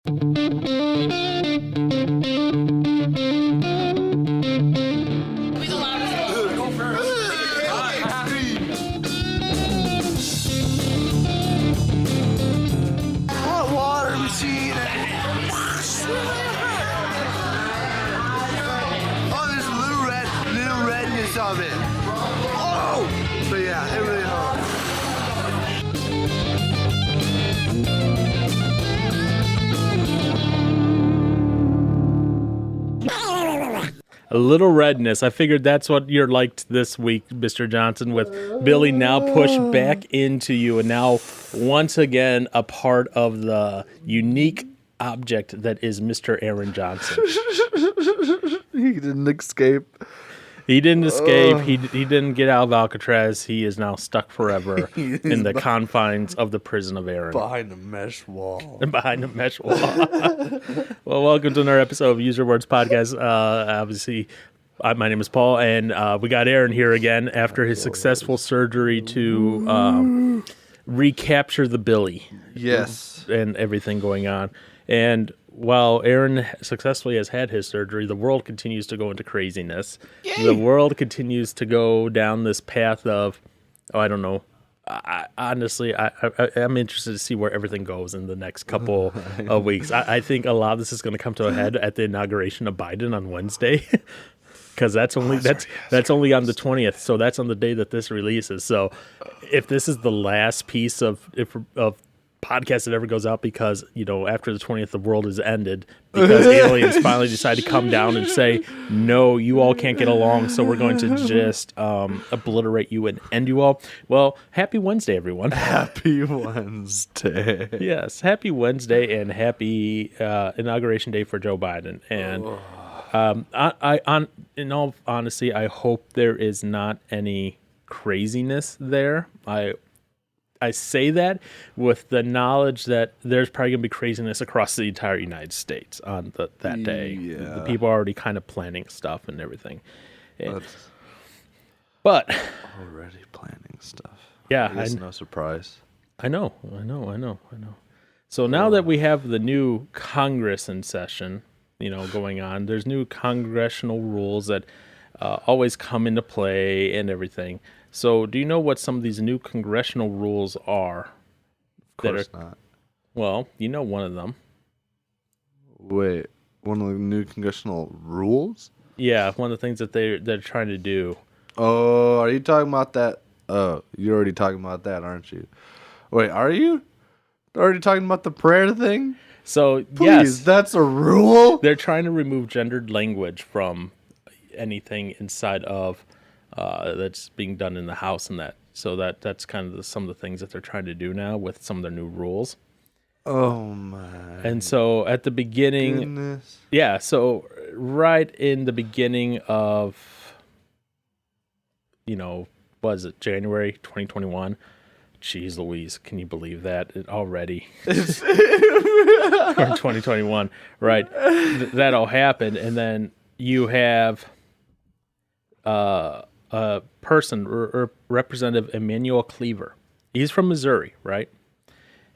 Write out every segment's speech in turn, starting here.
Hot water machine. Oh, there's little redness of it. Oh! But yeah, it really hurt. A little redness. I figured that's what you're like this week, Mr. Johnson, with Billy now pushed back into you and now once again a part of the unique object that is Mr. Aaron Johnson. He didn't escape. He didn't escape. He didn't get out of Alcatraz. He is now stuck forever in the confines of the prison of Aaron. Behind a mesh wall. Behind a mesh wall. Well, welcome to another episode of Use Your Words Podcast. Obviously, my name is Paul, and we got Aaron here again after his successful surgery to recapture the Billy. Yes. And everything going on. And while Aaron successfully has had his surgery, the world continues to go into craziness. Yay. The world continues to go down this path of, I don't know. Honestly, I'm interested to see where everything goes in the next couple of weeks. I think a lot of this is going to come to a head at the inauguration of Biden on Wednesday, because that's only on the 20th. So that's on the day that this releases. So if this is the last piece of podcast that ever goes out, because after the 20th the world has ended because aliens finally decide to come down and say, no, you all can't get along, so we're going to just obliterate you and end you all. Well, happy Wednesday, everyone. Happy Wednesday. Yes, happy Wednesday and happy inauguration day for Joe Biden. And in all honesty, I hope there is not any craziness there. I say that with the knowledge that there's probably going to be craziness across the entire United States on that day. Yeah. The people are already kind of planning stuff and everything. But Already planning stuff. Yeah. It's no surprise. I know. So now that we have the new Congress in session, going on, there's new congressional rules that always come into play and everything. So, do you know what some of these new congressional rules are? Of course not. Well, one of them. Wait, one of the new congressional rules? Yeah, one of the things that they're trying to do. Oh, are you talking about that? Oh, you're already talking about that, aren't you? Wait, are you already talking about the prayer thing? So, Please, yes, that's a rule? They're trying to remove gendered language from anything inside of that's being done in the House and that. So that's kind of some of the things that they're trying to do now with some of their new rules. Oh my! And so at the beginning, goodness. Yeah. So right in the beginning of, was it January 2021? Jeez Louise, can you believe that already? Or 2021, right? That all happened, and then you have a person, Representative Emanuel Cleaver. He's from Missouri, right?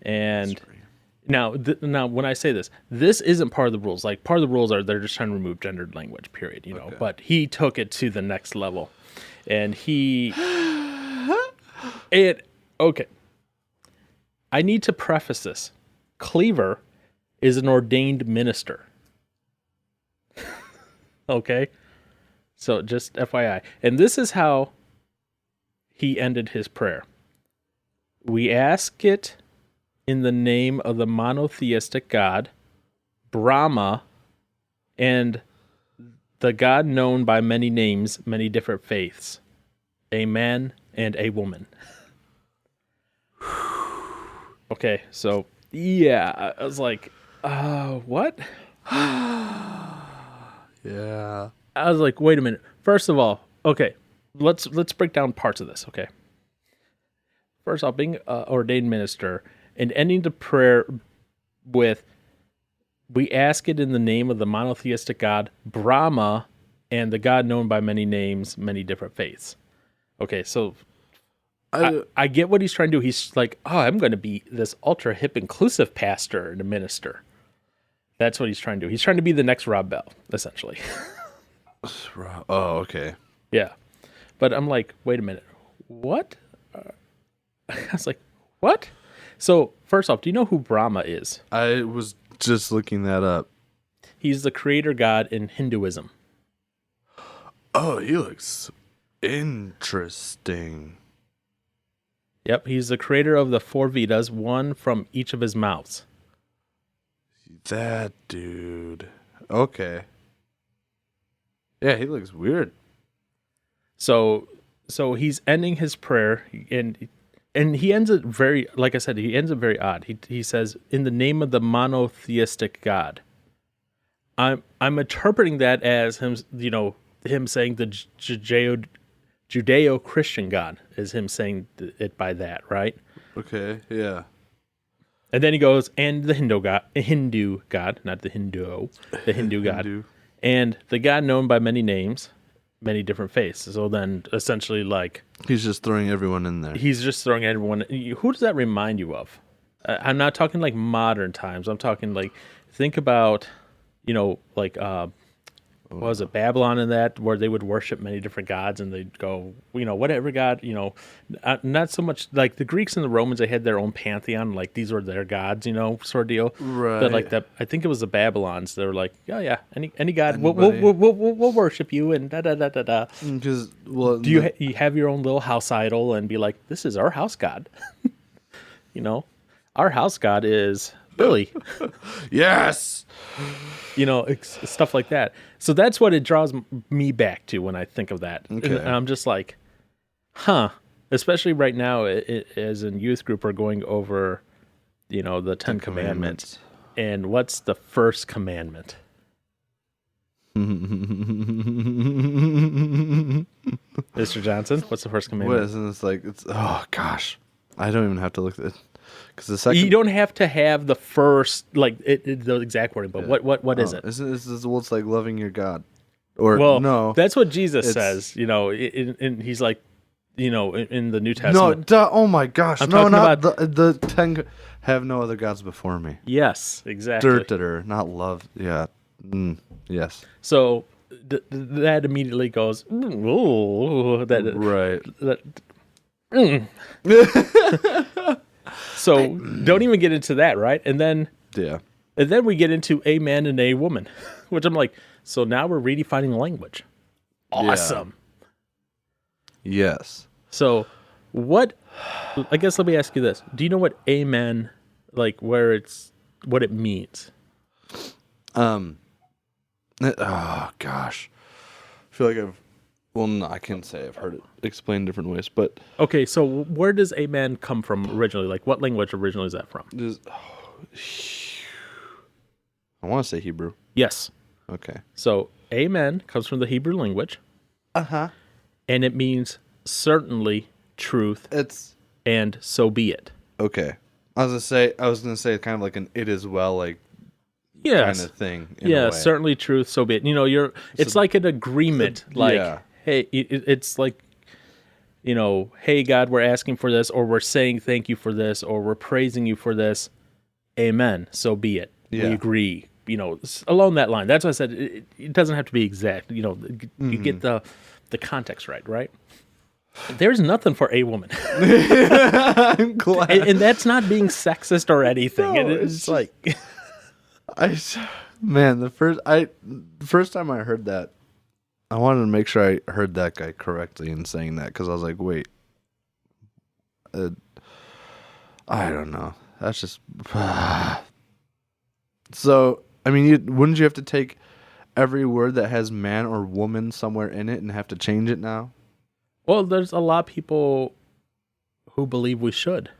And now when I say this isn't part of the rules. Like, part of the rules are they're just trying to remove gendered language, period. Okay. But he took it to the next level, and okay. I need to preface this. Cleaver is an ordained minister. Okay? So just FYI. And this is how he ended his prayer. We ask it in the name of the monotheistic God, Brahma, and the God known by many names, many different faiths, a man and a woman. Okay, so, yeah, I was like, what? Yeah. I was like, wait a minute. First of all, okay, let's break down parts of this, okay? First off, being an ordained minister and ending the prayer with, we ask it in the name of the monotheistic God, Brahma, and the God known by many names, many different faiths. Okay, so I get what he's trying to do. He's like, I'm going to be this ultra hip inclusive pastor and a minister. That's what he's trying to do. He's trying to be the next Rob Bell, essentially. Oh, okay. Yeah. But I'm like, wait a minute. What? I was like, what? So, first off, do you know who Brahma is? I was just looking that up. He's the creator god in Hinduism. Oh, he looks interesting. Yep, he's the creator of the 4 Vedas, one from each of his mouths. That dude. Okay. Yeah, he looks weird. So he's ending his prayer, and he ends it very, like I said, he ends it very odd. He says, "In the name of the monotheistic God." I'm interpreting that as him, him saying the Judeo-Christian God is him saying it by that, right? Okay, yeah. And then he goes, and the Hindu God, not the Hindu, the Hindu God, and the God known by many names, many different faces. So then, essentially, like he's just throwing everyone in there. He's just throwing everyone. Who does that remind you of? I'm not talking like modern times. I'm talking like, think about, what was it, Babylon and that, where they would worship many different gods, and they'd go, whatever God, not so much like the Greeks and the Romans, they had their own pantheon, like these were their gods, sort of deal. Right. But like I think it was the Babylons. They were like, yeah, any god, we'll worship you, and da da da da da. Because do you have your own little house idol and be like, this is our house god, our house god is Billy. Yes. Stuff like that. So that's what it draws me back to when I think of that. Okay. And I'm just like, especially right now, as in youth group, we're going over, the 10 commandments. And what's the first commandment? Mr. Johnson, what's the first commandment? What is it? Oh gosh, I don't even have to look at it. Because the second, you don't have to have the first, the exact wording, but what is it? It's like loving your God. Or no, that's what Jesus says. And he's like, in the New Testament. No, oh my gosh, I'm no, talking not about the 10. Have no other gods before me. Yes, exactly. Not love. Yeah. Yes. So that immediately goes. Right. So don't even get into that, right? And then we get into a man and a woman, which I'm like, so now we're redefining language. Awesome. Yeah. Yes. So what? I guess let me ask you this: do you know what amen, what it means? Oh gosh, I feel like no, I can't say I've heard it explained different ways, but okay. So where does amen come from originally? Like, what language originally is that from? I want to say Hebrew. Yes. Okay. So amen comes from the Hebrew language. Uh-huh. And it means certainly, truth, and so be it. Okay. I was gonna say kind of like an it is well, like kind of thing. Yeah, certainly truth, so be it. It's like an agreement. Hey, it's like, hey God, we're asking for this, or we're saying thank you for this, or we're praising you for this. Amen. So be it. Yeah. We agree. Along that line. That's why I said it doesn't have to be exact. You get the context right? There's nothing for a woman. I'm glad. And that's not being sexist or anything. No, it's like... the first time I heard that, I wanted to make sure I heard that guy correctly in saying that, because I was like, wait, I don't know. That's just... So, I mean, wouldn't you have to take every word that has man or woman somewhere in it and have to change it now? Well, there's a lot of people who believe we should.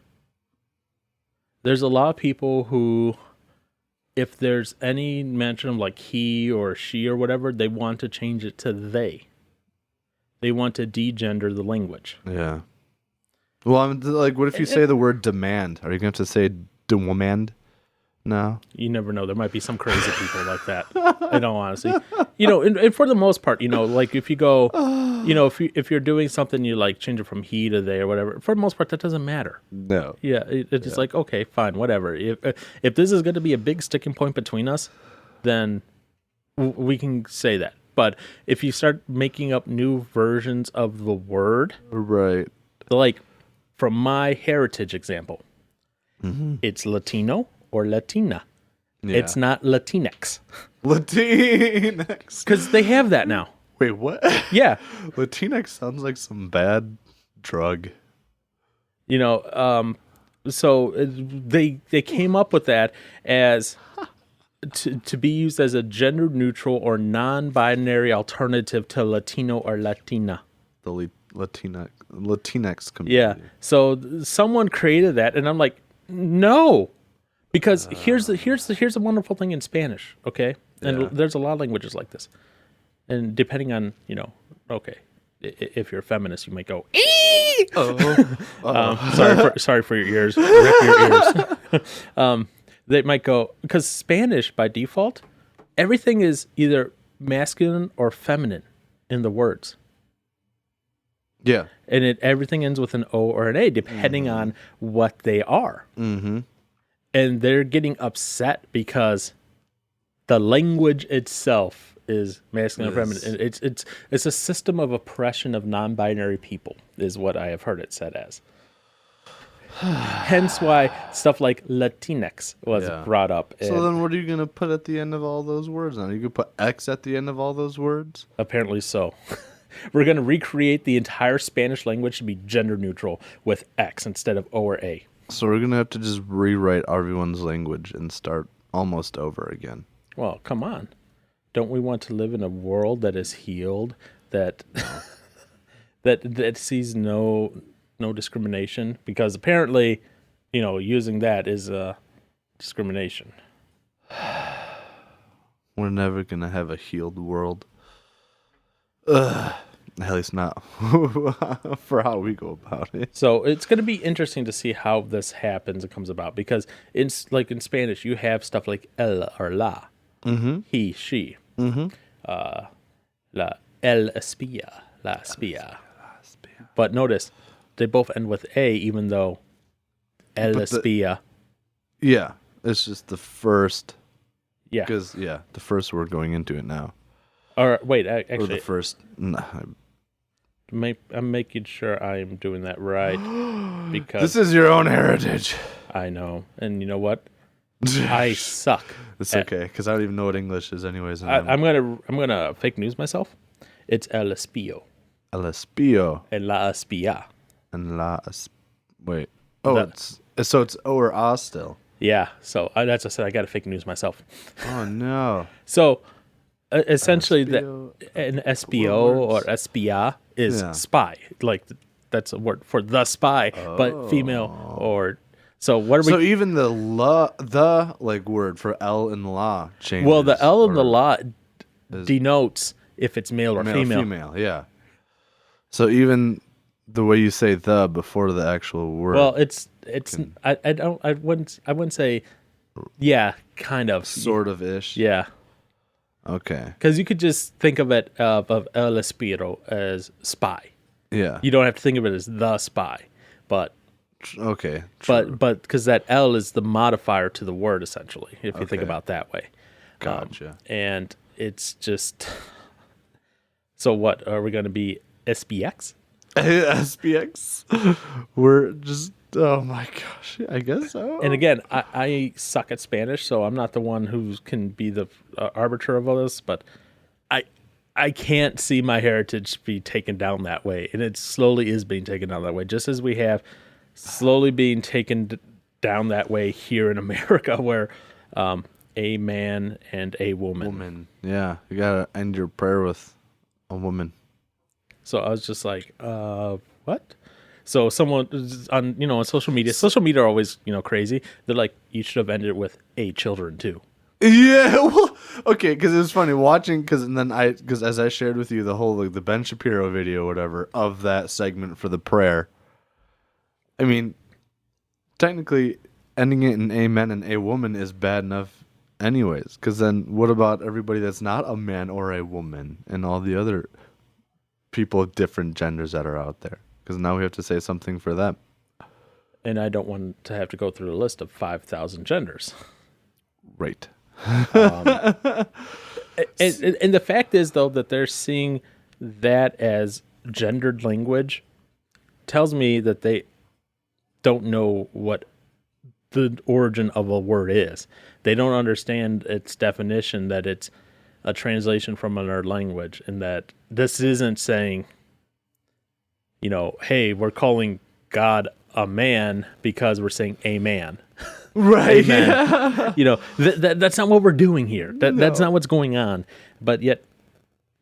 There's a lot of people who, if there's any mention of like he or she or whatever, they want to change it to they. They want to degender the language. Yeah. Well, I'm like, what if you say the word demand? Are you going to have to say demand? No. You never know. There might be some crazy people like that. In all honesty, and for the most part, like if you go, if you're doing something, you like change it from he to they or whatever. For the most part, that doesn't matter. No. Yeah, it's just like, okay, fine, whatever. If this is going to be a big sticking point between us, then we can say that. But if you start making up new versions of the word, Right. like from my heritage example, it's Latino or Latina. Yeah. It's not Latinx. Latinx. Because they have that now. Wait, what? Yeah. Latinx sounds like some bad drug. So they came up with that as to be used as a gender neutral or non-binary alternative to Latino or Latina. The Latinx community. Yeah. So someone created that, and I'm like, no, because here's the wonderful thing in Spanish, okay? And there's a lot of languages like this, and depending on okay, if you're a feminist, you might go, ee! Sorry for your ears. Rip your ears. They might go, because Spanish by default, everything is either masculine or feminine in the words. Yeah. And everything ends with an O or an A, depending on what they are. Mm-hmm. And they're getting upset because the language itself is masculine or feminine. It's a system of oppression of non-binary people, is what I have heard it said as. Hence why stuff like Latinx was brought up. So then what are you going to put at the end of all those words now? You could put X at the end of all those words? Apparently so. We're going to recreate the entire Spanish language to be gender neutral with X instead of O or A. So we're going to have to just rewrite everyone's language and start almost over again. Well, come on. Don't we want to live in a world that is healed, that that sees no discrimination? Because apparently, using that is discrimination. We're never going to have a healed world. At least not for how we go about it. So it's going to be interesting to see how this happens and comes about, because in Spanish you have stuff like el or la, he, she, la el espía, la espía. But notice they both end with a, even though el espía. Yeah, it's just the first. Yeah, because the first word going into it now. Or wait, actually, or the first. I'm making sure I am doing that right, because this is your own heritage. I know, and you know what? I suck. It's okay, because I don't even know what English is, anyways. I'm gonna fake news myself. It's el espío. El espío. And la espía. And wait. Oh, it's O or A still. Yeah. So that's what I said. I got to fake news myself. Oh no. So. Essentially, an SPO or espia is spy. Like that's a word for the spy, but female or so. What are we? So even the word for L and la changes. Well, the L and the la denotes if it's male or female. Female, yeah. So even the way you say the before the actual word. Well, I wouldn't say. Yeah, kind of. Sort of ish. Yeah. Okay. Because you could just think of it of El Espiro as spy. Yeah. You don't have to think of it as the spy, but okay. True. But because that L is the modifier to the word, essentially, if you think about it that way. Gotcha. And it's just. So what are we going to be? SPX? SPX. We're just. Oh my gosh, I guess so. And again, I suck at Spanish, so I'm not the one who can be the arbiter of all this, but I can't see my heritage be taken down that way, and it slowly is being taken down that way, just as we have slowly being taken down that way here in America, where a man and a woman. Yeah, you gotta end your prayer with a woman. So I was just like, what? So someone on social media are always crazy. They're like, you should have ended it with a children too. Yeah, well, okay, because it was funny watching because as I shared with you the whole the Ben Shapiro video, whatever, of that segment for the prayer. I mean, technically, ending it in amen and a woman is bad enough, anyways. Because then, what about everybody that's not a man or a woman and all the other people of different genders that are out there, because now we have to say something for them. And I don't want to have to go through a list of 5,000 genders. Right. And the fact is, though, that they're seeing that as gendered language tells me that they don't know what the origin of a word is. They don't understand its definition, that it's a translation from another language, and that this isn't saying, hey, we're calling God a man because we're saying a man. Right. Amen. That's not what we're doing here. That's not what's going on. But yet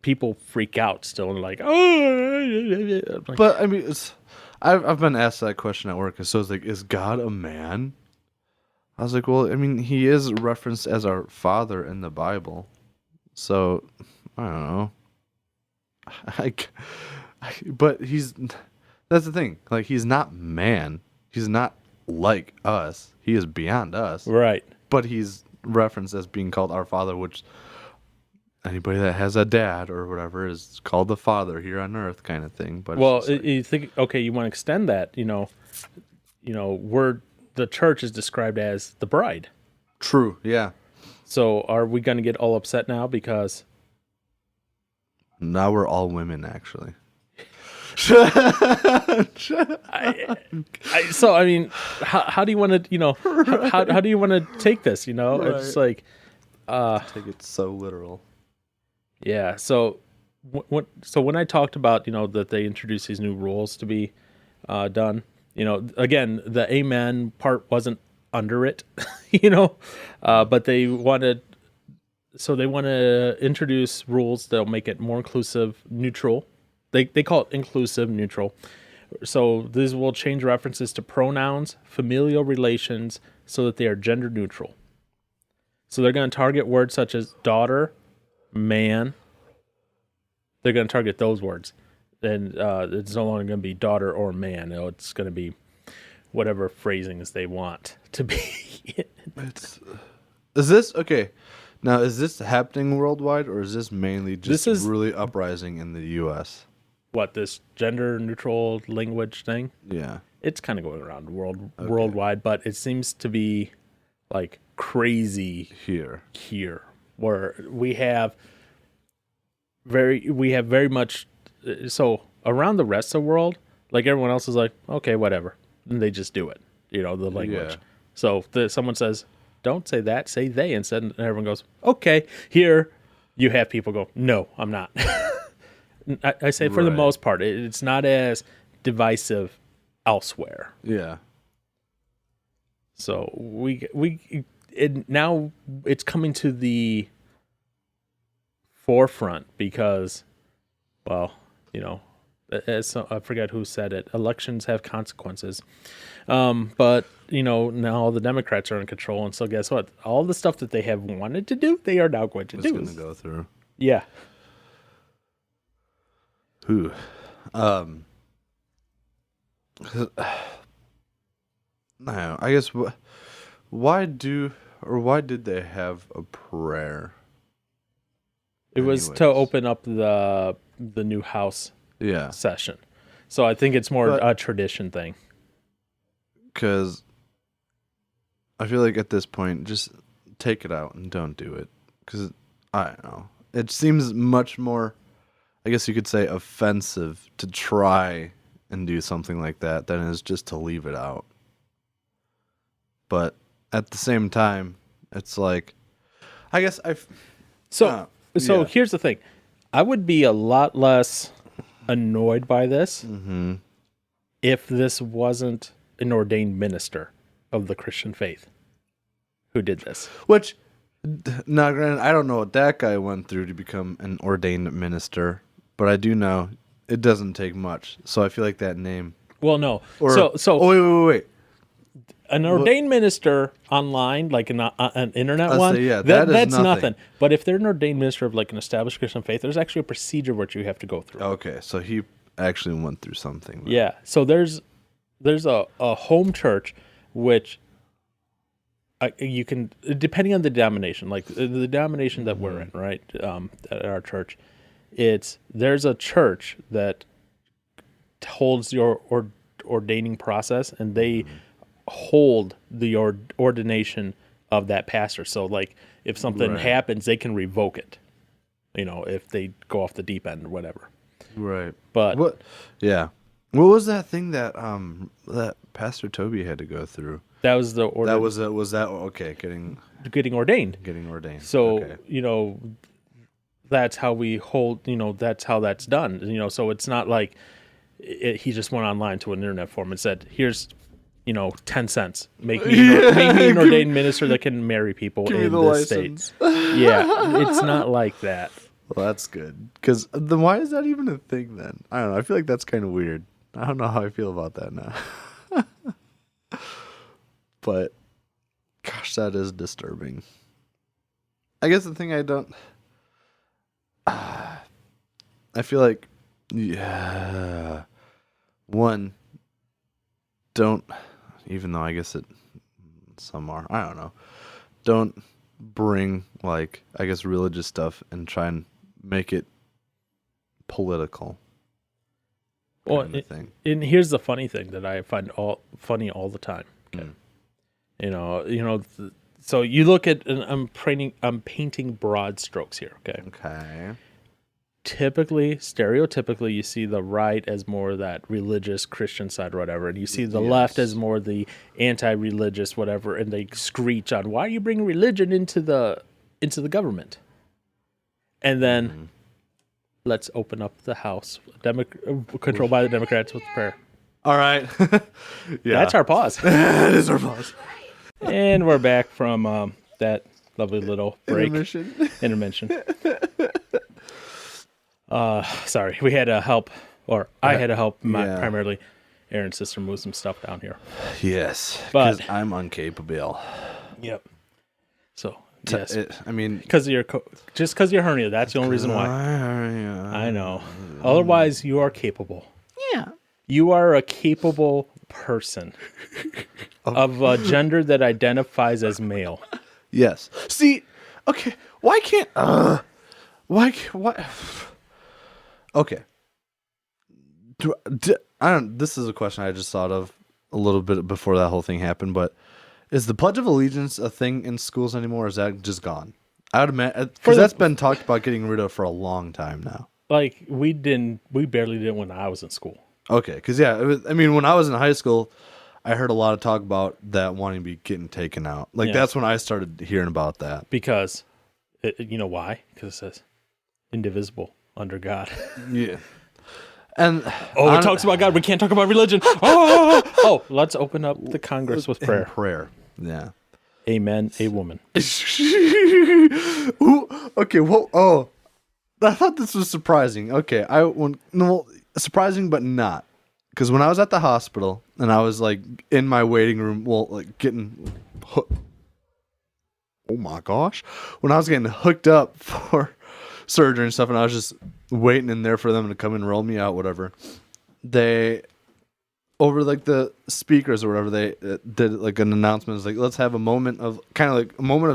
people freak out still and like, oh. But I mean, I've been asked that question at work. So it's like, is God a man? I was like, well, I mean, he is referenced as our father in the Bible. So I don't know. But that's the thing. Like, he's not man. He's not like us. He is beyond us. Right. But he's referenced as being called our father, which anybody that has a dad or whatever is called the father here on earth, kind of thing. But you think, okay, you want to extend that, the church is described as the bride. True, yeah. So are we going to get all upset now because now we're all women, actually? I mean, how do you want to, how do you want to take this? Right. It's like, take it so literal. Yeah. So when I talked about, that they introduced these new rules to be done, again, the amen part wasn't under it, but they want to introduce rules that'll make it more inclusive, neutral. They call it inclusive, neutral. So these will change references to pronouns, familial relations, so that they are gender neutral. So they're going to target words such as daughter, man. They're going to target those words. And it's no longer going to be daughter or man. It's going to be whatever phrasings they want to be. Is this okay? Now, is this happening worldwide, or is this mainly just really uprising in the U.S.? What, this gender neutral language thing? Yeah, it's kind of going around worldwide, but it seems to be like crazy here, where we have very much. So around the rest of the world, like everyone else is like, okay, whatever, and they just do it. The language. Yeah. So someone says, don't say that, say they instead, and everyone goes, okay. Here, you have people go, no, I'm not. I say for the most part, it's not as divisive elsewhere. Yeah. So now it's coming to the forefront because, well, I forget who said it. Elections have consequences. But, now the Democrats are in control. And so guess what? All the stuff that they have wanted to do, they are now going to do. It's going to go through. Yeah. Who? No, I guess why did they have a prayer? It was to open up the new house session. So I think it's more a tradition thing. Because I feel like at this point, just take it out and don't do it. Because, I don't know. It seems much more, I guess you could say, offensive to try and do something like that than it is just to leave it out. But at the same time, it's like, I guess So here's the thing. I would be a lot less annoyed by this if this wasn't an ordained minister of the Christian faith who did this. Which, now granted, I don't know what that guy went through to become an ordained minister, but I do know it doesn't take much. So I feel like that name. Well, no. Wait. An ordained minister online, like an internet one, that's nothing. But if they're an ordained minister of like an established Christian faith, there's actually a procedure which you have to go through. Okay, so he actually went through something. Then. Yeah, so there's a home church which you can, depending on the denomination, like the denomination that we're in, right, at our church, There's a church that holds your ordaining process, and they hold the ordination of that pastor. So, like, if something happens, they can revoke it. If they go off the deep end or whatever. Right. But what? Yeah. What was that thing that that Pastor Toby had to go through? that was the order. That was that okay? Getting ordained. Getting ordained. So okay. That's how we hold. That's how that's done. So it's not like he just went online to an internet forum and said, "Here's 10 cents. Make me an ordained minister that can marry people in the States." Yeah, it's not like that. Well, that's good. Because then why is that even a thing then? I don't know. I feel like that's kind of weird. I don't know how I feel about that now. But, gosh, that is disturbing. I guess the thing I don't... I feel like, yeah... One, don't... Even though I guess some are. I don't know. Don't bring, like, I guess religious stuff and try and make it political. Well, and here's the funny thing that I find funny all the time. Okay. So you look at, and I'm painting broad strokes here. Okay. Okay. Stereotypically, you see the right as more that religious Christian side or whatever, and you see the left as more the anti-religious whatever, and they screech on, why are you bringing religion into the government? And then let's open up the House, controlled by the Democrats, with prayer. All right. Yeah. That's our pause. That is our pause. And we're back from that lovely little break. Intermission. Sorry, we had to help, or I had to help primarily Aaron's sister move some stuff down here. Yes, because I'm incapable. Yep. So, yes. Because of your hernia, that's the only reason why. I know. Otherwise, you are capable. Yeah. You are a capable person of a gender that identifies as male. Yes. See, okay, why can't... Why? Okay. This is a question I just thought of a little bit before that whole thing happened, but is the Pledge of Allegiance a thing in schools anymore, or is that just gone? I would imagine, because that's been talked about getting rid of for a long time now. Like, we barely did when I was in school. Okay, because when I was in high school, I heard a lot of talk about that wanting to be getting taken out. Like, that's when I started hearing about that. Because, you know why? Because it says, indivisible under God. Yeah. And it talks about God. We can't talk about religion. Oh, let's open up the Congress with prayer. Prayer. Yeah. Amen. A woman. Okay. Well. I thought this was surprising. Okay. Surprising, but not. Because when I was at the hospital and I was like in my waiting room, getting. Oh my gosh! When I was getting hooked up for surgery and stuff, and I was just waiting in there for them to come and roll me out, whatever. They, over like the speakers or whatever, they did like an announcement. It's like, let's have a moment of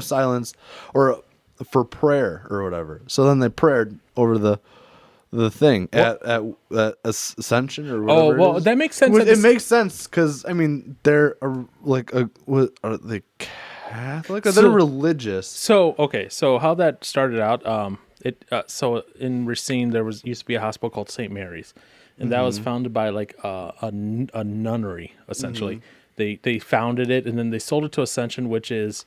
silence or for prayer or whatever. So then they prayed over the thing at Ascension or whatever. Oh, well, that makes sense. It makes sense because they're are they Catholic? Or they're religious? So how that started out, so in Racine there used to be a hospital called St. Mary's, and that was founded by like a nunnery essentially. They founded it and then they sold it to Ascension, which is,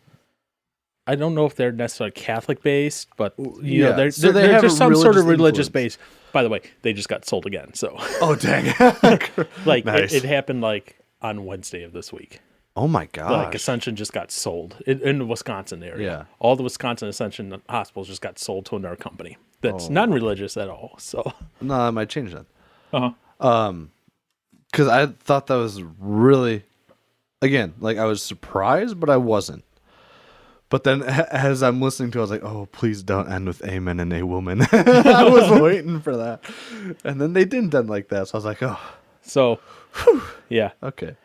I don't know if they're necessarily Catholic based, but there's some sort of religious base. By the way, they just got sold again. So dang, like nice. it happened like on Wednesday of this week. Oh my god! Like Ascension just got sold in the Wisconsin area. Yeah. All the Wisconsin Ascension hospitals just got sold to another company that's non-religious at all. So no, that might change that. Because I thought that was really, again, like I was surprised, but I wasn't. But then as I'm listening to it, I was like, oh, please don't end with amen and a woman. I was waiting for that. And then they didn't end like that. So I was like, oh. So, yeah. Okay.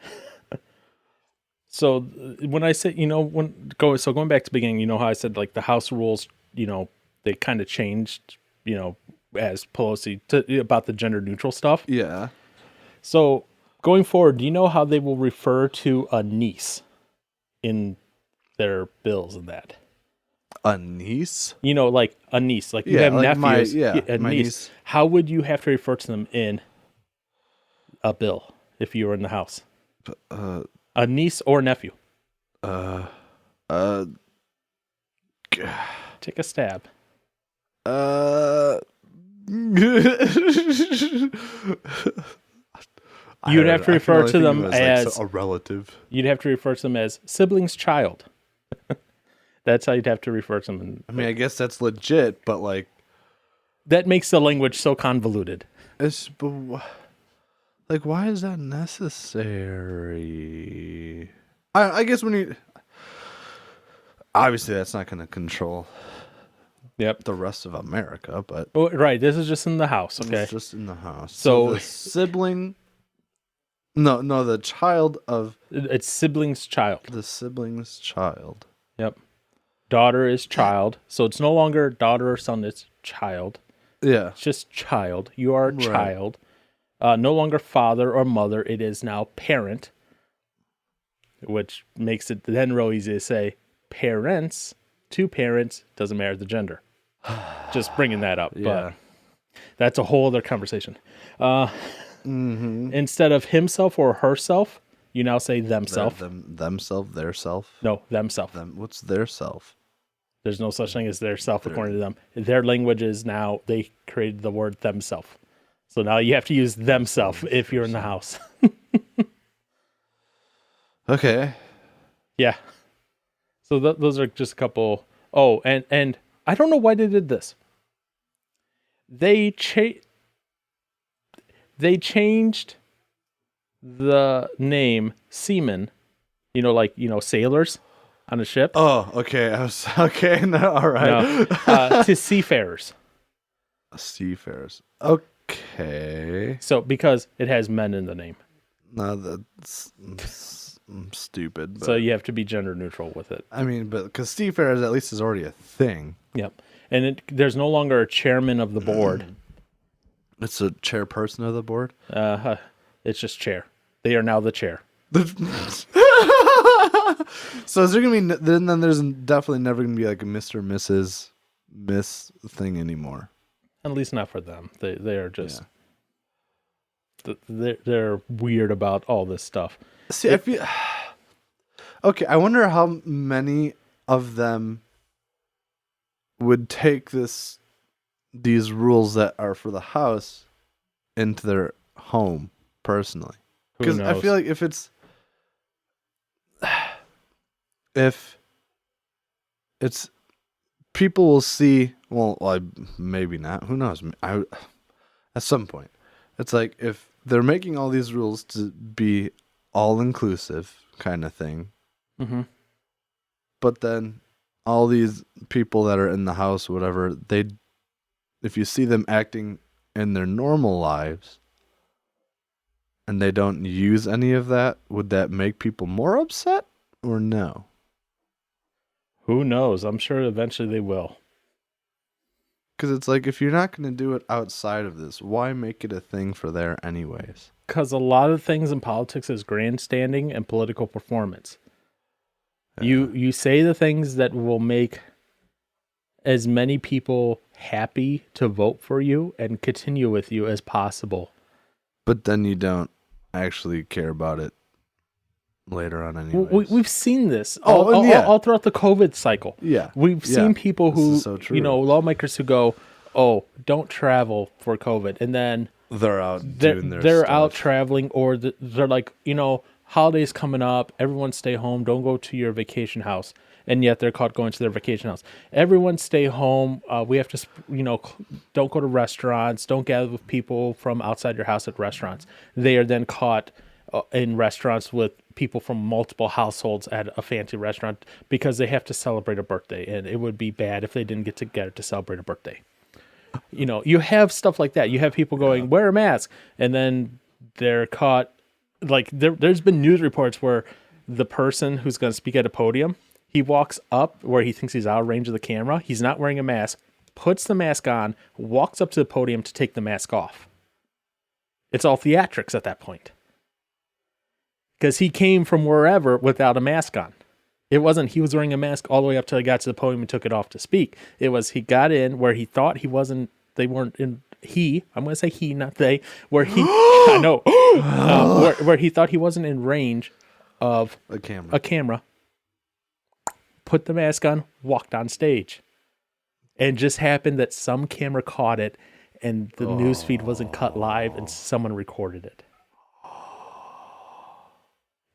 So when I say, going back to the beginning, you know how I said like the house rules, they kind of changed, as Pelosi about the gender neutral stuff. Yeah. So going forward, do you know how they will refer to a niece in their bills and that? A niece? You know, like a niece. Like you Yeah, have like nephews. A my niece. niece. How would you have to refer to them in a bill if you were in the house? A niece or nephew? Uh, Take a stab. You'd have to refer to them as a relative. You'd have to refer to them as sibling's child. That's how you'd have to refer to them. I mean, I guess that's legit, but like That makes the language so convoluted. like, why is that necessary? I guess when you obviously that's not going to control the rest of America, but Right. This is just in the house. Okay. it's just in the house. So the sibling, no, the child of it's sibling's child. the sibling's child. Yep. Daughter is child. So it's no longer daughter or son, it's child. Yeah. It's just child. You are a Right. child. No longer father or mother. It is now parent, which makes it then real easy to say parents, two parents, doesn't matter the gender. Just bringing that up. Yeah. But that's a whole other conversation. Instead of himself or herself, you now say themself. Themself, their self. No, themself. What's their self? There's no such thing as their self according to them. Their language is now, they created the word themself. So now you have to use themself if you're in the house. Okay. Yeah. So those are just a couple. Oh, and I don't know why they did this. They changed the name seaman, sailors on a ship. Oh, okay. I was okay. No, all right. No, to seafarers. Seafarers. Okay. So because it has men in the name. No, that's stupid. But, So you have to be gender neutral with it. I mean, but because seafarers at least is already a thing. Yep. And there's no longer a chairman of the board. It's a chairperson of the board. It's just chair. They are now the chair. So is there gonna be then there's definitely never gonna be like a Mr. Mrs. Miss thing anymore. At least not for them. They are just they're weird about all this stuff. See, I feel okay. I wonder how many of them would take these rules that are for the house into their home personally. Because I feel like if it's people will see, maybe not, who knows, at some point it's like if they're making all these rules to be all inclusive kind of thing, but then all these people that are in the house, whatever, if you see them acting in their normal lives and they don't use any of that, would that make people more upset or no? Who knows? I'm sure eventually they will. Because it's like, if you're not going to do it outside of this, why make it a thing for there anyways? Because a lot of things in politics is grandstanding and political performance. You say the things that will make as many people happy to vote for you and continue with you as possible. But then you don't actually care about it later on anyways. We've seen this all throughout the COVID cycle. Yeah. We've seen people who, so true. Lawmakers who go, oh, don't travel for COVID. And then they're out doing their they're stuff. out traveling, or they're like, holidays coming up, everyone stay home, don't go to your vacation house. And yet they're caught going to their vacation house. Everyone stay home. We have to, don't go to restaurants. Don't gather with people from outside your house at restaurants. They are then caught in restaurants with people from multiple households at a fancy restaurant because they have to celebrate a birthday. And it would be bad if they didn't get together to celebrate a birthday. You have stuff like that. You have people going, wear a mask. And then they're caught. Like there's been news reports where the person who's going to speak at a podium, he walks up where he thinks he's out of range of the camera. He's not wearing a mask. puts the mask on, walks up to the podium to take the mask off. It's all theatrics at that point. Because he came from wherever without a mask on. It wasn't he was wearing a mask all the way up till he got to the podium and took it off to speak. It was he got in where he thought he wasn't, they weren't in, I'm going to say he, not they, where he, I know, where he thought he wasn't in range of A camera. a camera, put the mask on, walked on stage. And just happened that some camera caught it and the news feed wasn't cut live and someone recorded it.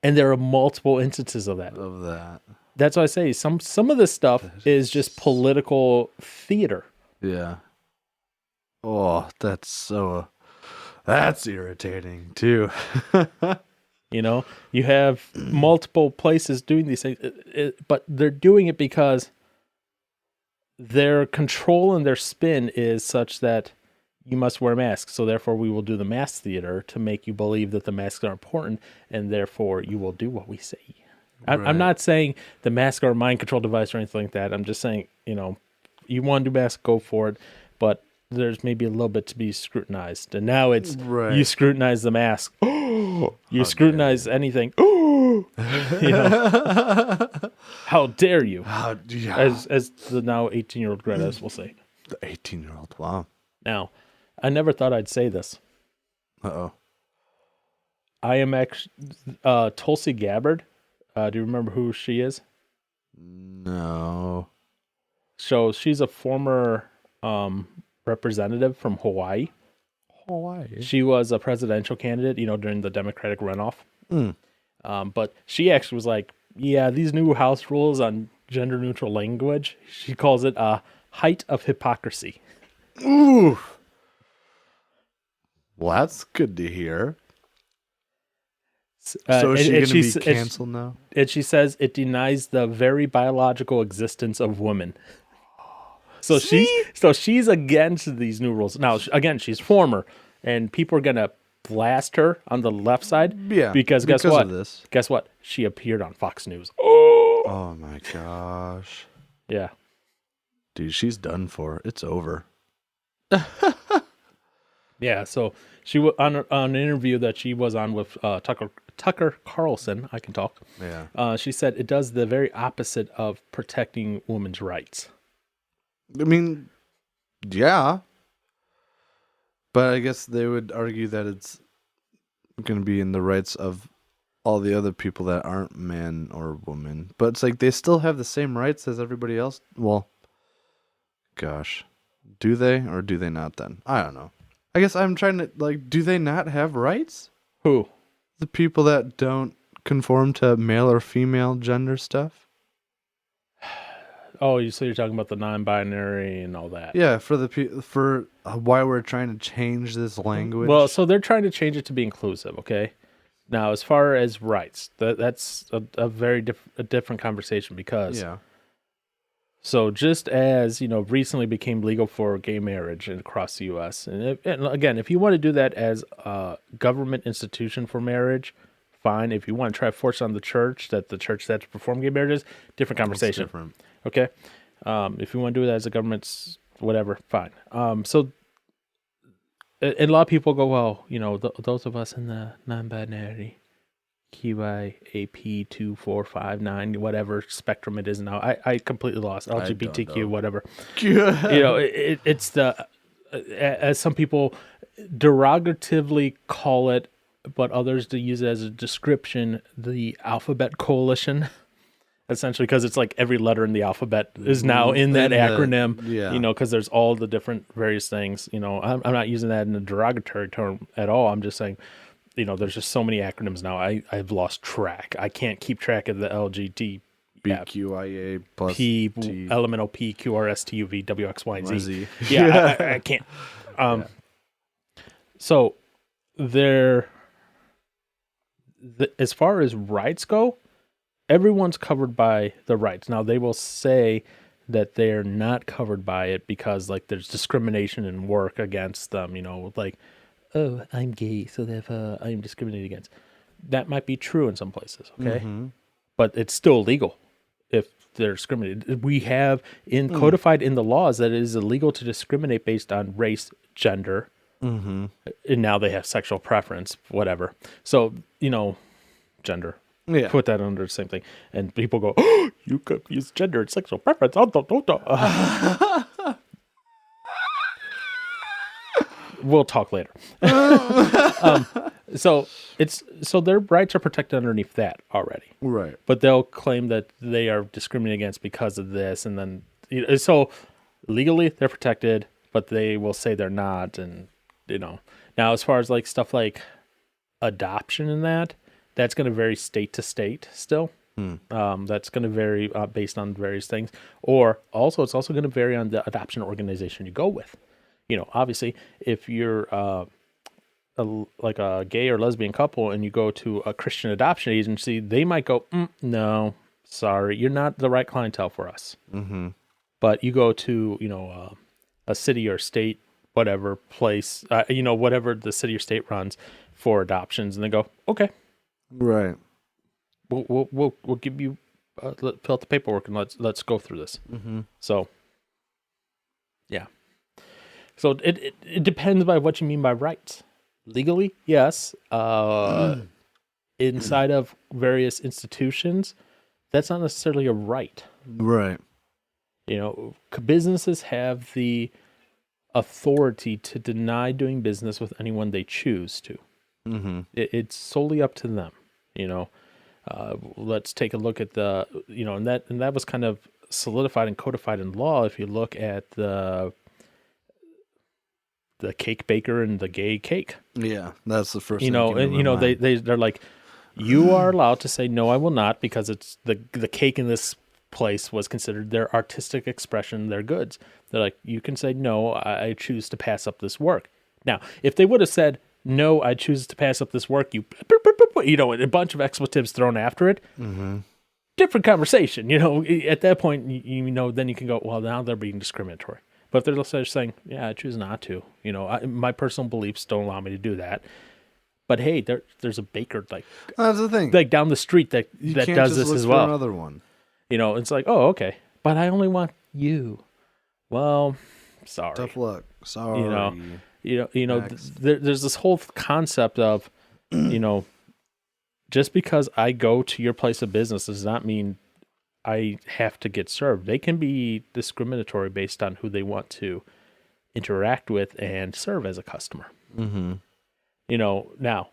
And there are multiple instances of that. Of that. That's why I say some of this stuff is just political theater. Yeah. Oh, that's irritating too. You know, you have multiple places doing these things, but they're doing it because their control and their spin is such that you must wear masks. So therefore we will do the mask theater to make you believe that the masks are important, and therefore you will do what we say. I'm not saying the masks are a mind control device or anything like that. I'm just saying, you know, you want to do masks, go for it, but there's maybe a little bit to be scrutinized. And now it's you scrutinize the mask. You scrutinize anything. You know, how dare you? As the now 18-year-old Greta will say. The 18-year-old, wow. Now, I never thought I'd say this. Uh-oh. I am actually Tulsi Gabbard. Do you remember who she is? No. So she's a former representative from Hawaii. Hawaii. She was a presidential candidate, you know, during the Democratic runoff. But she actually was like, yeah, these new House rules on gender neutral language, she calls it a height of hypocrisy. Ooh. Well, that's good to hear. So is she going to be canceled now? And she says it denies the very biological existence of women. So she's against these new rules. Now, again, she's former, and people are going to blast her on the left side. Yeah. Because guess what? Of this. Guess what? She appeared on Fox News. Oh my gosh. Yeah. Dude, she's done for. It's over. Yeah, so she on an interview that she was on with Tucker Carlson, I can talk. Yeah. She said it does the very opposite of protecting women's rights. I mean, yeah. But I guess they would argue that it's going to be in the rights of all the other people that aren't man or woman. But it's like they still have the same rights as everybody else. Well, gosh. Do they or do they not then? I don't know. I guess I'm trying to, like, do they not have rights? Who? The people that don't conform to male or female gender stuff? Oh, so you're talking about the non-binary and all that. Yeah, for why we're trying to change this language. Well, so they're trying to change it to be inclusive, okay? Now, as far as rights, that's a very different conversation because... Yeah. So just as, you know, recently became legal for gay marriage across the U.S., and again, if you want to do that as a government institution for marriage, fine. If you want to try to force it on the church that the church has to perform gay marriages, different conversation. That's different. Okay? If you want to do that as a government, whatever, fine. So and a lot of people go, well, you know, those of us in the non-binary, QIAP2459, whatever spectrum it is now. I completely lost. LGBTQ, whatever. You know, it's the, as some people derogatively call it, but others to use it as a description, the alphabet coalition. Essentially, because it's like every letter in the alphabet is now in that acronym, you know, because there's all the different various things. You know, I'm not using that in a derogatory term at all. I'm just saying, you know, there's just so many acronyms now. I've lost track. I can't keep track of the LGBT. BQIA plus P, T. elemental P, QRSTUV, WXYZ. YZ. Yeah, I can't. So as far as rights go, everyone's covered by the rights. Now, they will say that they're not covered by it because, like, there's discrimination in work against them, you know, like, oh, I'm gay, so therefore I'm discriminated against. That might be true in some places, okay? Mm-hmm. But it's still illegal. if they're discriminated. We have codified in the laws that it is illegal to discriminate based on race, gender, and now they have sexual preference, whatever. So, gender. Yeah. Put that under the same thing. And people go, oh, you confuse gender and sexual preference. Oh. We'll talk later. So their rights are protected underneath that already. Right. But they'll claim that they are discriminated against because of this, and then so legally they're protected, but they will say they're not. And now as far as like stuff like adoption and that's going to vary state to state still. That's going to vary based on various things, or also it's also going to vary on the adoption organization you go with. Obviously, if you're like a gay or lesbian couple and you go to a Christian adoption agency, they might go, no, sorry, you're not the right clientele for us. Mm-hmm. But you go to, a city or state, whatever place, whatever the city or state runs for adoptions, and they go, okay, right, we'll give you fill out the paperwork and let's go through this. Mm-hmm. So, yeah. So it depends by what you mean by rights. Legally, yes. Inside of various institutions, that's not necessarily a right. Right. Businesses have the authority to deny doing business with anyone they choose to. Mm-hmm. It's solely up to them. Let's take a look at and that was kind of solidified and codified in law. If you look at the cake baker and the gay cake. Yeah, that's the first thing. They're like, you are allowed to say, no, I will not, because it's the cake in this place was considered their artistic expression, their goods. They're like, you can say, no, I choose to pass up this work. Now, if they would have said, no, I choose to pass up this work, a bunch of expletives thrown after it, different conversation. At that point, then you can go, well, now they're being discriminatory. But if they're just saying, yeah, I choose not to, my personal beliefs don't allow me to do that. But hey, there's a baker that's the thing, like down the street that does this as well. Another one, it's like, oh, okay, but I only want you. Well, sorry, tough luck. Sorry, there's this whole concept of, just because I go to your place of business does not mean I have to get served. They can be discriminatory based on who they want to interact with and serve as a customer. Mm-hmm. Now,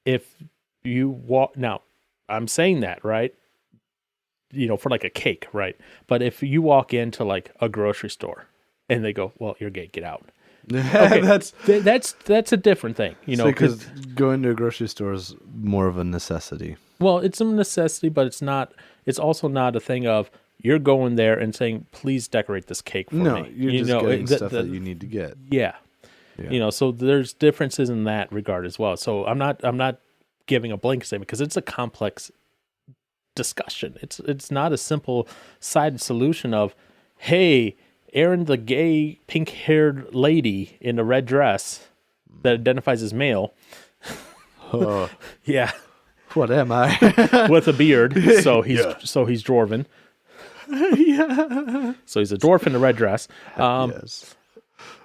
if you I'm saying that, right? For like a cake, right? But if you walk into like a grocery store and they go, well, you're gay, get out. Okay, that's a different thing, because going to a grocery store is more of a necessity. Well, it's a necessity, but it's also not a thing of you're going there and saying, please decorate this cake for me. No, you're just getting stuff that you need to get. Yeah. So there's differences in that regard as well. So I'm not giving a blanket statement because it's a complex discussion. It's not a simple sided solution of, hey, Aaron, the gay pink-haired lady in a red dress that identifies as male. Yeah. What am I? With a beard, so he's dwarven. Yeah. So he's a dwarf in a red dress. Yes.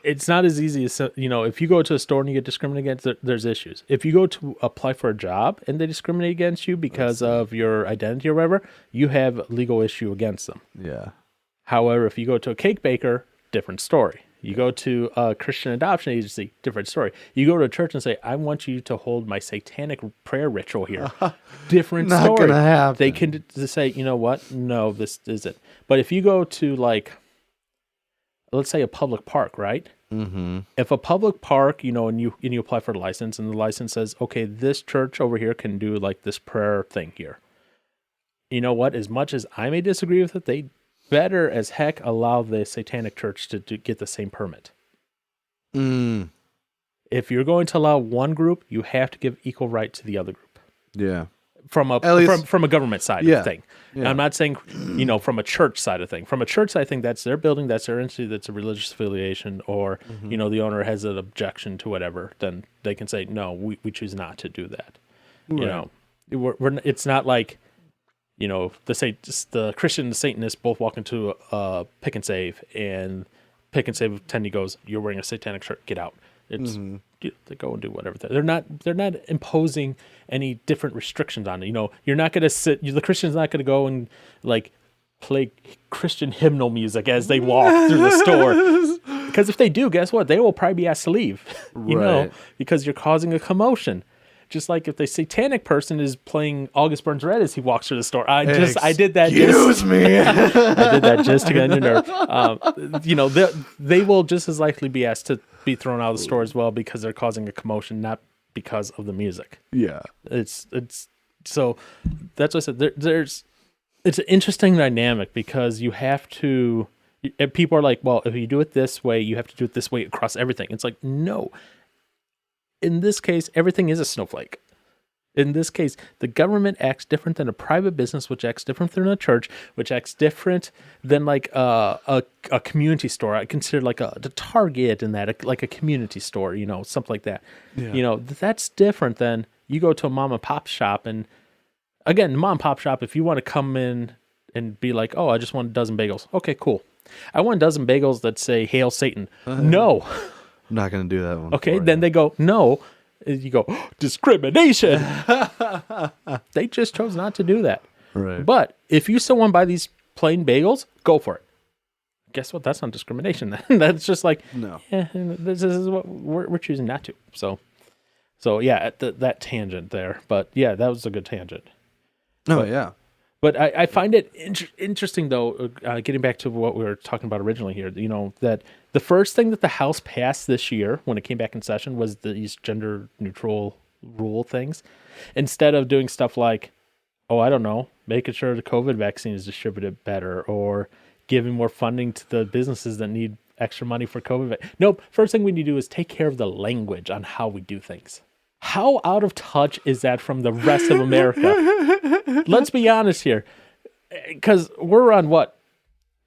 It's not as easy as, if you go to a store and you get discriminated against, there's issues. If you go to apply for a job and they discriminate against you because of your identity or whatever, you have a legal issue against them. Yeah. However, if you go to a cake baker, different story. You go to a Christian adoption agency, different story. You go to a church and say, I want you to hold my satanic prayer ritual here. Different Not story. Gonna happen. They can say, you know what? No, this isn't. But if you go to let's say a public park, right? Mm-hmm. If a public park, and you apply for a license and the license says, okay, this church over here can do this prayer thing here. You know what? As much as I may disagree with it, they better as heck allow the satanic church to get the same permit. If you're going to allow one group, you have to give equal right to the other group. Yeah. From a government side of thing. Yeah. I'm not saying, from a church side of thing. From a church side thing, that's their building, that's their institute, that's a religious affiliation, or, the owner has an objection to whatever, then they can say, no, we choose not to do that. Right. It's not like, the Christian and the Satanist both walk into a Pick and Save, and Pick and Save attendee goes, "You're wearing a satanic shirt. Get out." It's they go and do whatever. They're not imposing any different restrictions on it. You're not going to sit. The Christian's not going to go and like play Christian hymnal music as they walk through the store. Because if they do, guess what? They will probably be asked to leave. Because you're causing a commotion. Just like if the satanic person is playing August Burns Red as he walks through the store. I did that. Excuse me. I did that just to get on your nerve. They will just as likely be asked to be thrown out of the store as well because they're causing a commotion, not because of the music. Yeah. It's so that's what I said. It's an interesting dynamic because you have to. People are like, well, if you do it this way, you have to do it this way across everything. It's like, no. In this case, everything is a snowflake. In this case, the government acts different than a private business, which acts different than a church, which acts different than like a community store. I consider like the Target and that like a community store, something like that. Yeah. That's different than you go to a mom and pop shop. And again, mom and pop shop, if you want to come in and be like, oh, I just want a dozen bagels. Okay, cool. I want a dozen bagels that say Hail Satan. No. I'm not going to do that one. Okay, then they go, no. You go, oh, discrimination. They just chose not to do that. Right. But if you still want to buy these plain bagels, go for it. Guess what? That's not discrimination. That's just like, no. This is what we're choosing not to. So yeah, that tangent there. But yeah, that was a good tangent. Yeah. But I find it interesting, though, getting back to what we were talking about originally here, that the first thing that the House passed this year when it came back in session was these gender-neutral rule things. Instead of doing stuff like, I don't know, making sure the COVID vaccine is distributed better or giving more funding to the businesses that need extra money for COVID. Nope. First thing we need to do is take care of the language on how we do things. How out of touch is that from the rest of America? Let's be honest here. Because we're on what?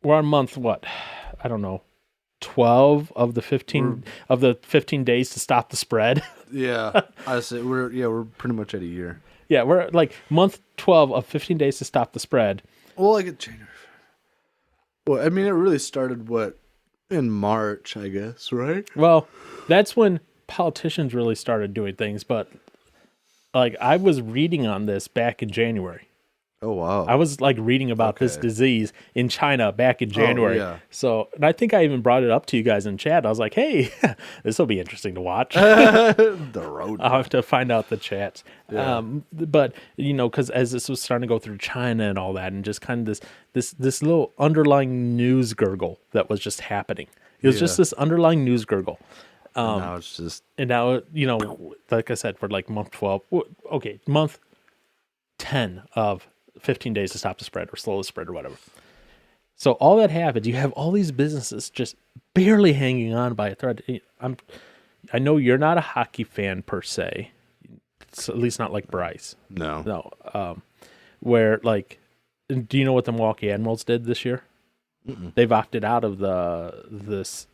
We're on month what? I don't know. 12 of the 15 days to stop the spread. Yeah. I say we're pretty much at a year. Yeah, we're like month 12 of 15 days to stop the spread. Well, like it January. Well, I mean, it really started in March, I guess, right? Well, that's when politicians really started doing things, but like I was reading on this back in January. Oh wow. I was like reading about this disease in China back in January. Oh, yeah. So, and I think I even brought it up to you guys in chat. I was like, hey, this will be interesting to watch. The road. I'll have to find out the chats. Yeah. But because as this was starting to go through China and all that, and just kind of this little underlying news gurgle that was just happening. It was just this underlying news gurgle. And now it's just... And now, like I said, for like month 12, month 10 of 15 days to stop the spread or slow the spread or whatever. So all that happens, you have all these businesses just barely hanging on by a thread. I know you're not a hockey fan per se. It's at least not like Bryce. No. Where like, do you know what the Milwaukee Admirals did this year? Mm-mm. They've opted out of this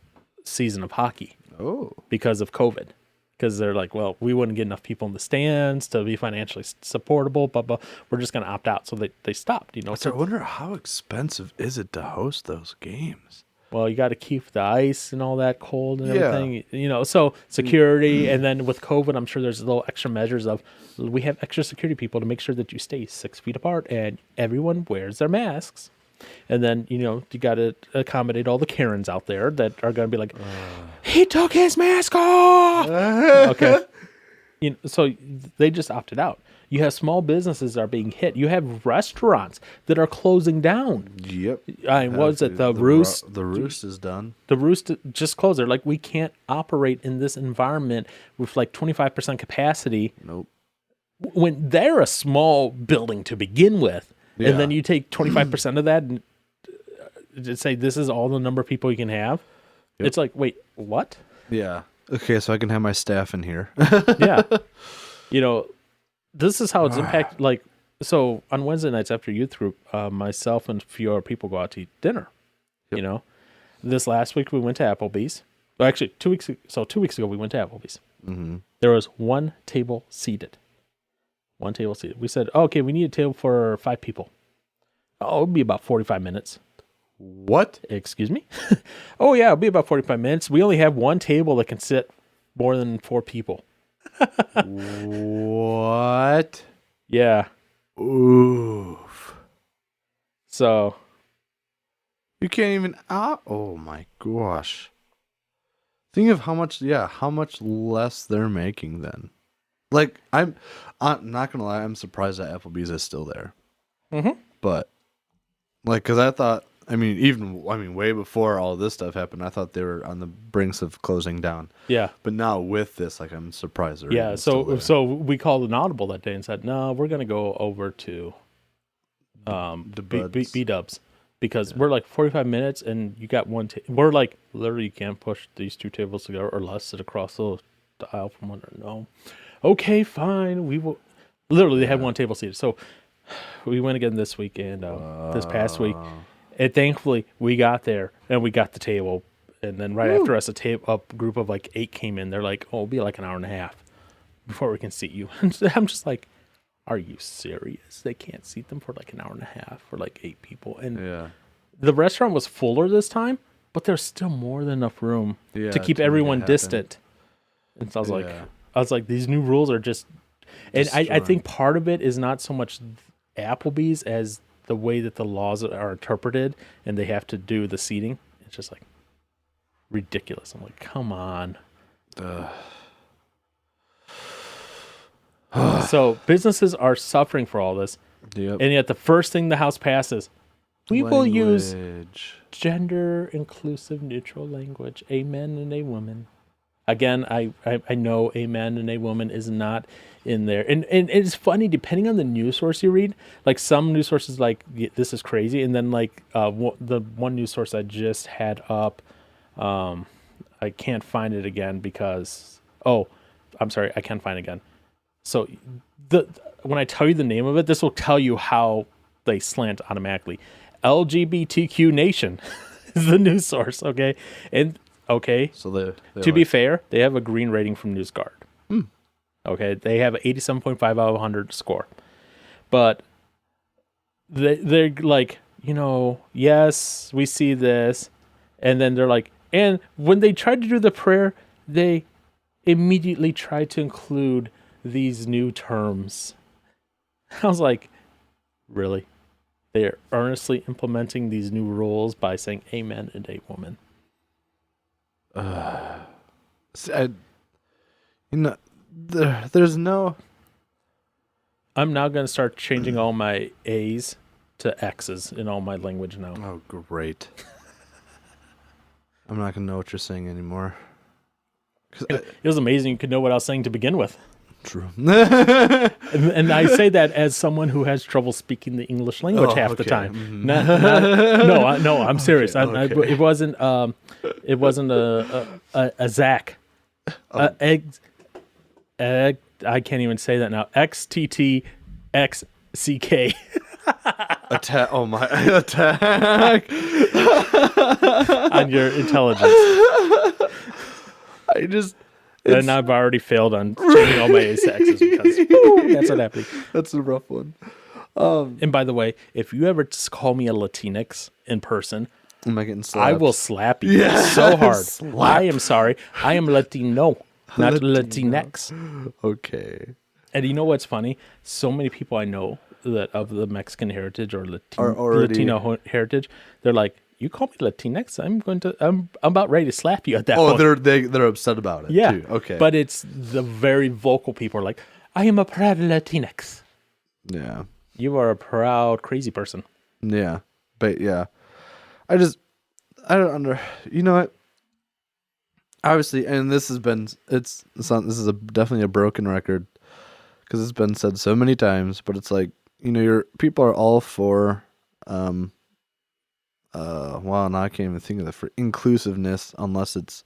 season of hockey. Oh. Because of COVID. Because they're like, well, we wouldn't get enough people in the stands to be financially supportable, but we're just going to opt out. So they stopped, So I wonder how expensive is it to host those games? Well, you got to keep the ice and all that cold and everything, so security. And then with COVID, I'm sure there's little extra measures of, we have extra security people to make sure that you stay 6 feet apart and everyone wears their masks. And then, you got to accommodate all the Karens out there that are going to be like, he took his mask off. Okay. So they just opted out. You have small businesses that are being hit. You have restaurants that are closing down. Yep. What was it? The Roost? The Roost is done. The Roost just closed. They're like, we can't operate in this environment with like 25% capacity. Nope. When they're a small building to begin with. Yeah. And then you take 25% of that and say this is all the number of people you can have. Yep. It's like, wait, what? Yeah. Okay, so I can have my staff in here. Yeah. This is how it's impacted. Like, so on Wednesday nights after youth group, myself and a few other people go out to eat dinner. Yep. This last week we went to Applebee's. Well, actually, 2 weeks ago we went to Applebee's. Mm-hmm. There was one table seated. We said, okay, we need a table for 5 people. Oh, it'll be about 45 minutes. What? Excuse me? Oh, yeah, it'll be about 45 minutes. We only have one table that can sit more than 4 people. What? Yeah. Oof. So. You can't even. Oh my gosh. Think of how much less they're making then. Like, I'm not gonna lie, I'm surprised that Applebee's is still there. Mm-hmm. But, like, because I thought, way before all this stuff happened, I thought they were on the brinks of closing down. Yeah. But now with this, like, I'm surprised they're Yeah, even still there. so we called an audible that day and said, no, we're going to go over to B-Dubs. Because we're like 45 minutes and you got one we're like, literally, you can't push these 2 tables together or less sit across the aisle from one. No. Okay, fine. We will. Literally, they had one table seated. So we went again this weekend, this past week. And thankfully, we got there and we got the table. And then right after us, a group of like 8 came in. They're like, oh, it'll be like an hour and a half before we can seat you. I'm just like, are you serious? They can't seat them for like an hour and a half for like 8 people. And the restaurant was fuller this time, but there's still more than enough room to keep everyone distant. And so I was like, these new rules are just, and I think part of it is not so much Applebee's as the way that the laws are interpreted and they have to do the seating. It's just like ridiculous. I'm like, come on. So businesses are suffering for all this. Yep. And yet the first thing the House passes, we will use gender inclusive neutral language. A man and a woman. Again, I know a man and a woman is not in there. And it's funny, depending on the news source you read, like some news sources like, this is crazy. And then like the one news source I just had up, I can't find it again because, I'm sorry, I can't find it again. So when I tell you the name of it, this will tell you how they slant automatically. LGBTQ Nation is the news source, okay? And so to be fair, they have a green rating from NewsGuard. Okay, they have an 87.5 out of 100 score. But they're like, yes, we see this. And then they're like, and when they tried to do the prayer, they immediately tried to include these new terms. I was like, really? They're earnestly implementing these new rules by saying amen and a woman. There's no. I'm now going to start changing all my A's to X's in all my language now. Oh, great. I'm not going to know what you're saying anymore. It was amazing you could know what I was saying to begin with. True. and I say that as someone who has trouble speaking the English language half the time. Mm-hmm. No, I'm serious. Okay. It wasn't a Zach. I can't even say that now. XTTXCK. Attack! Oh my! Attack! On your intelligence. And I've already failed on changing all my A's to X's because that's what happened. That's a rough one. And by the way, if you ever call me a Latinx in person, am I getting slapped? I will slap you so hard. I am sorry. I am Latino, not Latinx. Okay. And you know what's funny? So many people I know that of the Mexican heritage or Latino heritage, they're like, you call me Latinx, I'm about ready to slap you at that point. Oh, they're upset about it. Yeah. Too. Okay. But it's the very vocal people are like, I am a proud Latinx. Yeah. You are a proud crazy person. Yeah. But yeah. I don't you know what? Obviously, and this is definitely a broken record because it's been said so many times, but it's like, your people are all for now I can't even think of for inclusiveness unless it's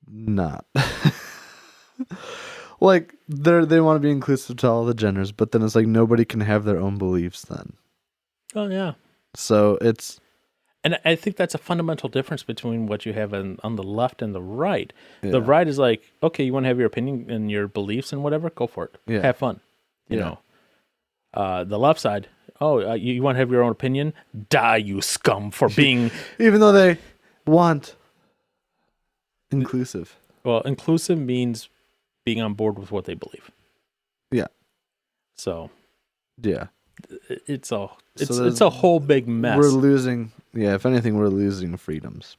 not. Like they want to be inclusive to all the genders, but then it's like nobody can have their own beliefs then. Oh yeah. So and I think that's a fundamental difference between what you have on the left and the right. Yeah. The right is like, okay, you want to have your opinion and your beliefs and whatever, go for it. Yeah. Have fun. You know. The left side, Oh, you want to have your own opinion? Die, you scum, for being... Even though they want inclusive. Well, inclusive means being on board with what they believe. Yeah. So... Yeah. It's a whole big mess. We're losing... Yeah, if anything, we're losing freedoms.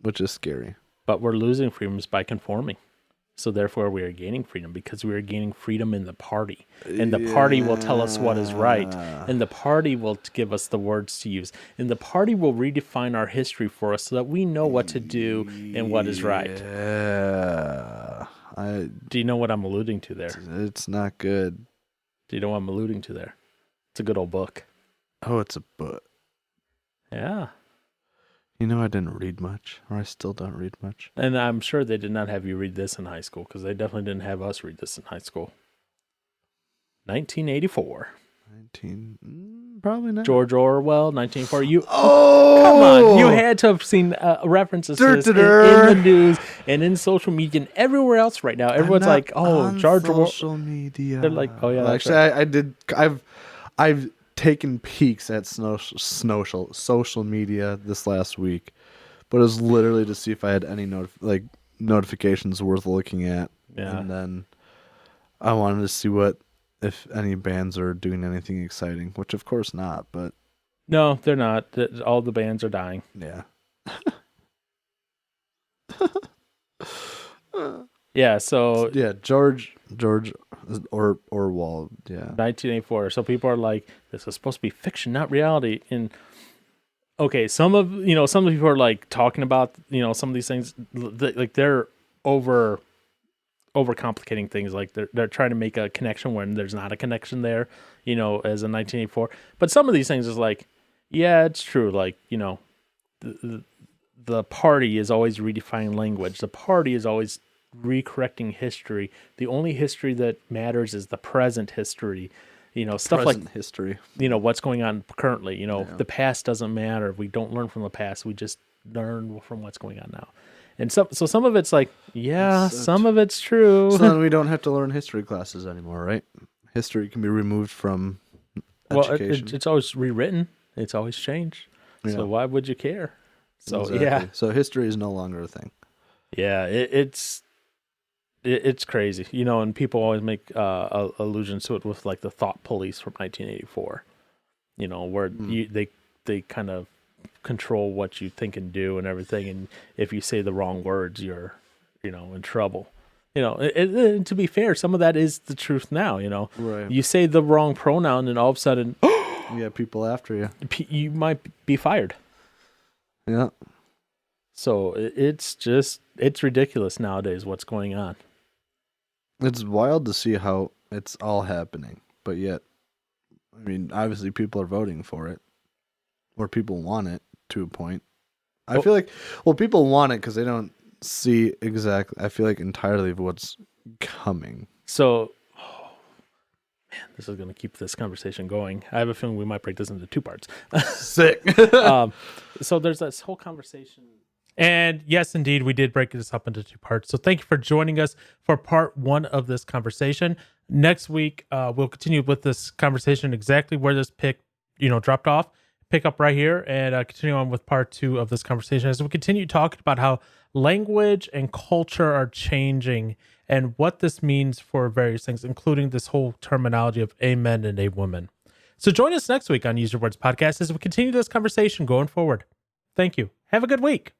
Which is scary. But we're losing freedoms by conforming. So therefore we are gaining freedom because we are gaining freedom in the party. And the party will tell us what is right. And the party will give us the words to use. And the party will redefine our history for us so that we know what to do and what is right. Yeah. Do you know what I'm alluding to there? It's not good. Do you know what I'm alluding to there? It's a good old book. Oh, it's a book. Yeah. You know, I didn't read much, or I still don't read much. And I'm sure they did not have you read this in high school, because they definitely didn't have us read this in high school. 1984. Probably not. George Orwell, 1984. Oh! Come on. You had to have seen references to this in the news and in social media and everywhere else right now. Everyone's like, oh, George Orwell. Social media. They're like, oh, yeah. Well, actually, right. I did. I've taken peeks at social media this last week, but it was literally to see if I had any notifications worth looking at. Yeah. And then I wanted to see if any bands are doing anything exciting, which of course not, but no, they're not. All the bands are dying. Yeah. Yeah, so Yeah, George Orwell, yeah. 1984. So people are like, this is supposed to be fiction, not reality. And okay, some of the people are like talking about, some of these things, like they're overcomplicating things. Like they're trying to make a connection when there's not a connection there, as in 1984. But some of these things is like, yeah, it's true. Like, the party is always redefining language. The party is always recorrecting history. The only history that matters is the present history. Stuff Present like history. What's going on currently. The past doesn't matter. We don't learn from the past. We just learn from what's going on now. And so some of it's like, yeah, some of it's true. So then we don't have to learn history classes anymore, right? History can be removed from education. Well, it's always rewritten. It's always changed. Yeah. So why would you care? So exactly. Yeah. So history is no longer a thing. Yeah, it's crazy, and people always make allusions to it with like the thought police from 1984, where they kind of control what you think and do and everything, and if you say the wrong words, you're in trouble. To be fair, some of that is the truth now. Right. You say the wrong pronoun, and all of a sudden, yeah, people after you. You might be fired. Yeah. So it's ridiculous nowadays what's going on. It's wild to see how it's all happening, but yet, I mean, obviously people are voting for it, or people want it to a point. I feel like, people want it because they don't see exactly, I feel like, entirely of what's coming. So, man, this is going to keep this conversation going. I have a feeling we might break this into two parts. Sick. So there's this whole conversation. And yes, indeed, we did break this up into two parts. So thank you for joining us for part one of this conversation. Next week, we'll continue with this conversation exactly where this dropped off. Pick up right here and continue on with part two of this conversation as we continue talking about how language and culture are changing and what this means for various things, including this whole terminology of amen and a woman. So join us next week on Use Your Words Podcast as we continue this conversation going forward. Thank you. Have a good week.